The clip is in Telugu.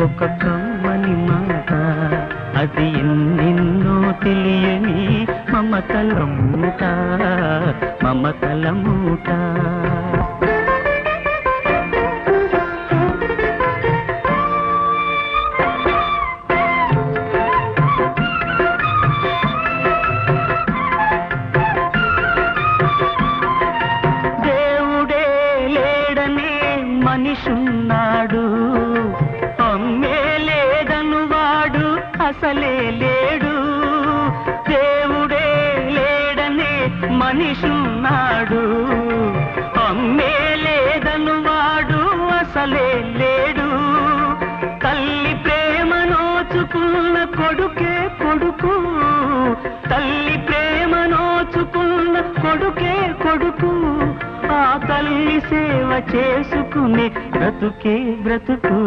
ఒక కమ్మని మాట, అది ఎన్నెన్నో తెలియని మమతల మూట, మమతల మూట. దేవుడే లేడనే మనిషున్నాడు, అమ్మే లేదను వాడు అసలే లేడు. దేవుడే లేడనే మనిషున్నాడు, అమ్మే లేదను వాడు అసలే లేడు. తల్లి ప్రేమ నోచుకున్న కొడుకే కొడుకు, తల్లి ప్రేమ నోచుకున్న కొడుకే కొడుకు. ఆ తల్లి సేవ చేసుకునే బ్రతుకే బ్రతుకు.